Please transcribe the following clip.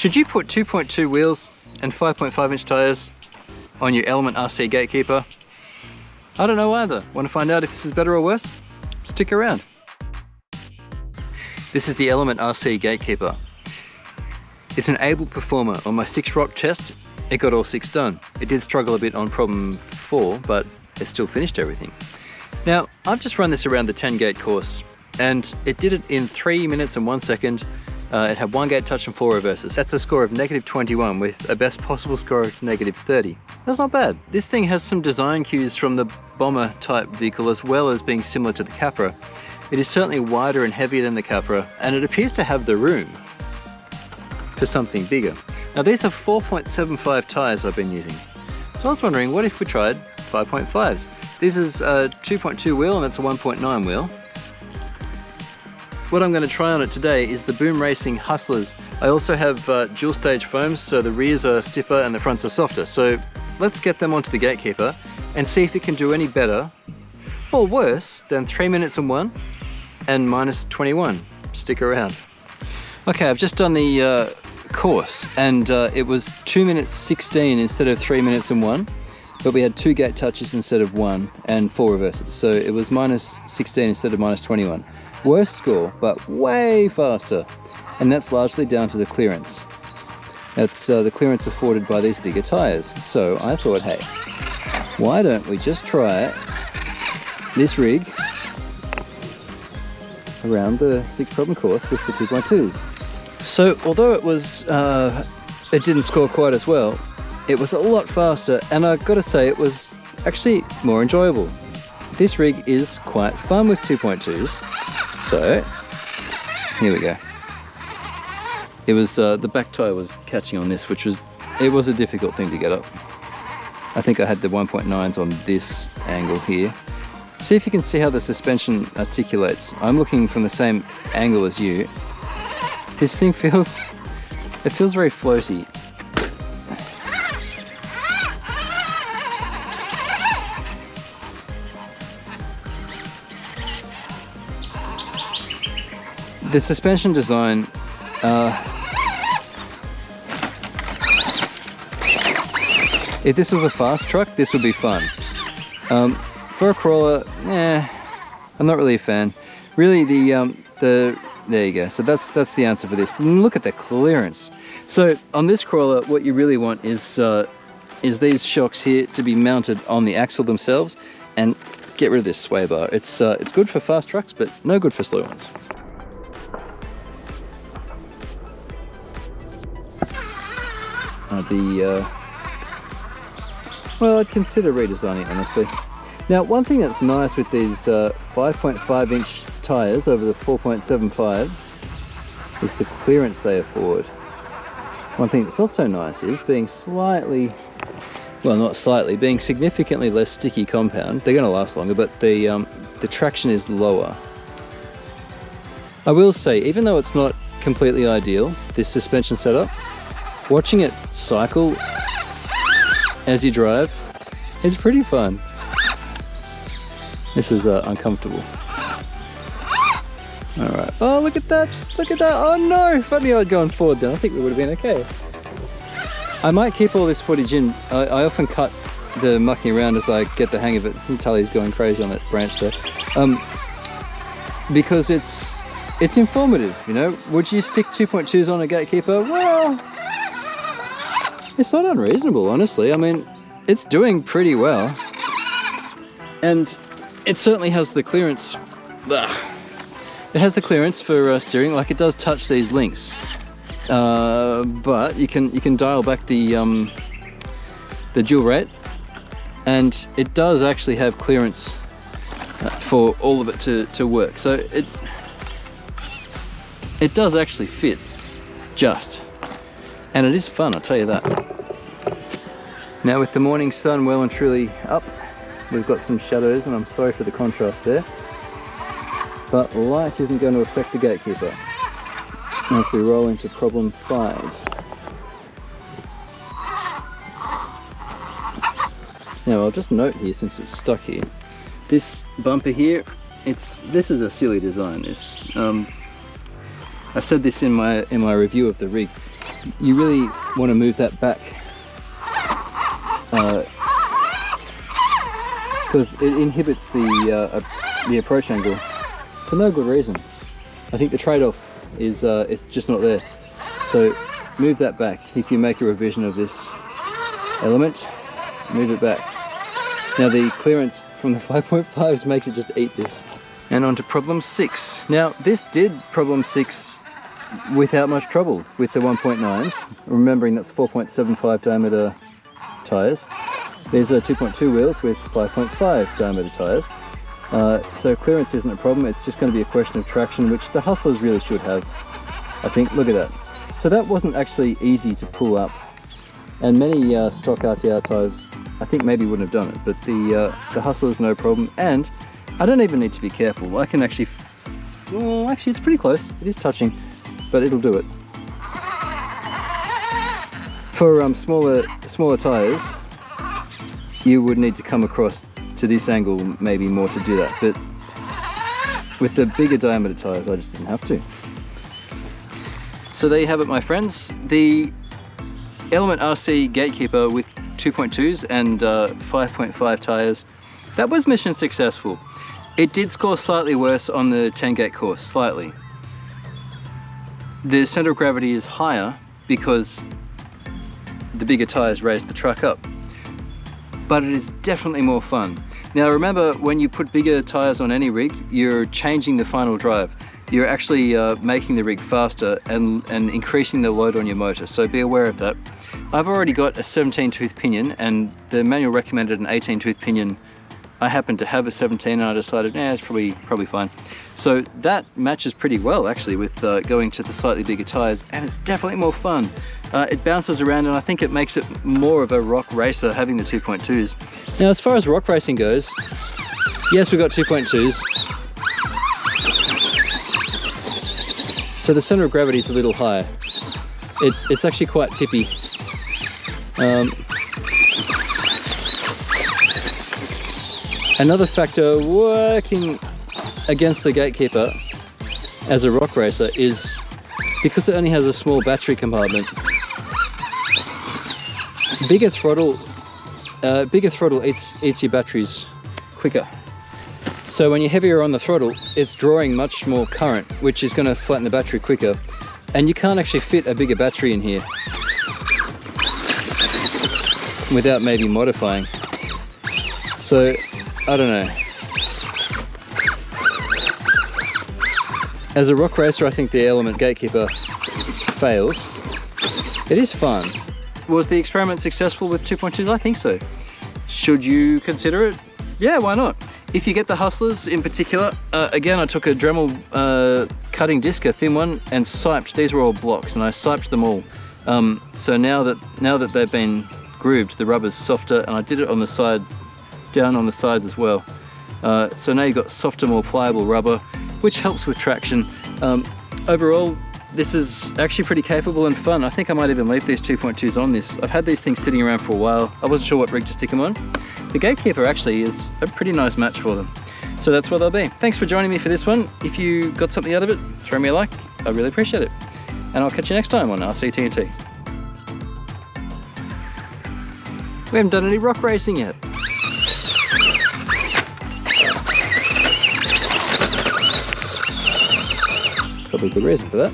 Should you put 2.2 wheels and 5.5-inch tires on your Element RC Gatekeeper? I don't know either. Want to find out if this is better or worse? Stick around. This is the Element RC Gatekeeper. It's an able performer. On my 6 rock test, it got all 6 done. It did struggle a bit on problem 4, but it still finished everything. Now, I've just run this around the 10 gate course, and it did it in 3 minutes and 1 second. It had 1 gate touch and 4 reverses. That's a score of -21 with a best possible score of -30. That's not bad. This thing has some design cues from the bomber type vehicle as well as being similar to the Capra. It is certainly wider and heavier than the Capra, and it appears to have the room for something bigger. Now these are 4.75 tires I've been using. So I was wondering, what if we tried 5.5s? This is a 2.2 wheel and it's a 1.9 wheel. What I'm going to try on it today is the Boom Racing Hustlers. I also have dual stage foams, so the rears are stiffer and the fronts are softer. So let's get them onto the Gatekeeper and see if it can do any better or worse than 3 minutes and 1 and -21. Stick around. Okay, I've just done the course, and it was 2 minutes 16 instead of 3 minutes and 1, but we had 2 gate touches instead of 1 and 4 reverses, so it was -16 instead of -21. Worst score, but way faster, and that's largely down to the clearance. That's the clearance afforded by these bigger tires. So I thought, hey, why don't we just try this rig around the 6 problem course with the 2.2s. So although it was, it didn't score quite as well, it was a lot faster, and I've got to say it was actually more enjoyable. This rig is quite fun with 2.2s. So here we go. It was the back tire was catching on this, it was a difficult thing to get up. I think I had the 1.9s on this angle here. See if you can see how the suspension articulates. I'm looking from the same angle as you. This thing feels very floaty. The suspension design, if this was a fast truck, this would be fun. For a crawler, I'm not really a fan. Really, there you go. So that's the answer for this. Look at the clearance. So on this crawler, what you really want is these shocks here to be mounted on the axle themselves, and get rid of this sway bar. It's good for fast trucks, but no good for slow ones. Well, I'd consider redesigning it, honestly. Now, one thing that's nice with these 5.5-inch tires over the 4.75s is the clearance they afford. One thing that's not so nice is being being significantly less sticky compound. They're going to last longer, but the traction is lower. I will say, even though it's not completely ideal, this suspension setup, watching it cycle as you drive, it's pretty fun. This is uncomfortable. Alright. Oh, look at that! Look at that! Oh no! If only I'd gone forward then, I think we would have been okay. I might keep all this footage in. I often cut the mucking around as I get the hang of it. Tully's going crazy on that branch there. Because it's informative, you know? Would you stick 2.2s on a Gatekeeper? Well, it's not unreasonable, honestly. I mean, it's doing pretty well. And it certainly has the clearance. It has the clearance for steering, like it does touch these links. But you can dial back the dual rate, and it does actually have clearance for all of it to work. So it does actually fit, and it is fun, I'll tell you that. Now with the morning sun well and truly up, we've got some shadows, and I'm sorry for the contrast there. But light isn't going to affect the Gatekeeper as we roll into problem 5. Now I'll just note here, since it's stuck here, this bumper here, this is a silly design. I said this in my review of the rig. you really want to move that back because it inhibits the approach angle for no good reason. I think the trade-off is it's just not there. So move that back. If you make a revision of this element, move it back. Now the clearance from the 5.5s makes it just eat this. And on to problem 6. Now this did problem 6 without much trouble with the 1.9s, remembering that's 4.75 diameter tyres. There's 2.2 wheels with 5.5 diameter tyres. So clearance isn't a problem, it's just going to be a question of traction, which the Hustlers really should have, I think. Look at that. So that wasn't actually easy to pull up, and many stock RTR tyres I think maybe wouldn't have done it, but the Hustler's no problem, and I don't even need to be careful. I can actually, well, actually it's pretty close, it is touching, but it'll do it. For smaller tyres, you would need to come across to this angle maybe more to do that, but with the bigger diameter tyres I just didn't have to. So there you have it, my friends, the Element RC Gatekeeper with 2.2s and 5.5 tyres. That was mission successful. It did score slightly worse on the 10 gate course, slightly. The centre of gravity is higher because the bigger tyres raised the truck up, but it is definitely more fun. Now remember, when you put bigger tyres on any rig, you're changing the final drive. You're actually making the rig faster and increasing the load on your motor, so be aware of that. I've already got a 17 tooth pinion, and the manual recommended an 18 tooth pinion. I happen to have a 17 and I decided, it's probably fine. So that matches pretty well actually with going to the slightly bigger tyres, and it's definitely more fun. It bounces around, and I think it makes it more of a rock racer having the 2.2s. Now as far as rock racing goes, yes, we've got 2.2s. So the centre of gravity is a little higher. It's actually quite tippy. Another factor working against the Gatekeeper as a rock racer is because it only has a small battery compartment. Bigger throttle eats your batteries quicker. So when you're heavier on the throttle, it's drawing much more current, which is going to flatten the battery quicker. And you can't actually fit a bigger battery in here without maybe modifying. So, I don't know. As a rock racer, I think the Element Gatekeeper fails. It is fun. Was the experiment successful with 2.2s? I think so. Should you consider it? Yeah, why not? If you get the Hustlers in particular, again, I took a Dremel cutting disc, a thin one, and siped. These were all blocks, and I siped them all. So now that they've been grooved, the rubber's softer, and I did it on the side, down on the sides as well. So now you've got softer, more pliable rubber, which helps with traction. Overall, this is actually pretty capable and fun. I think I might even leave these 2.2s on this. I've had these things sitting around for a while. I wasn't sure what rig to stick them on. The Gatekeeper actually is a pretty nice match for them. So that's what they'll be. Thanks for joining me for this one. If you got something out of it, throw me a like. I really appreciate it. And I'll catch you next time on RC-TNT. We haven't done any rock racing yet. Probably a good reason for that.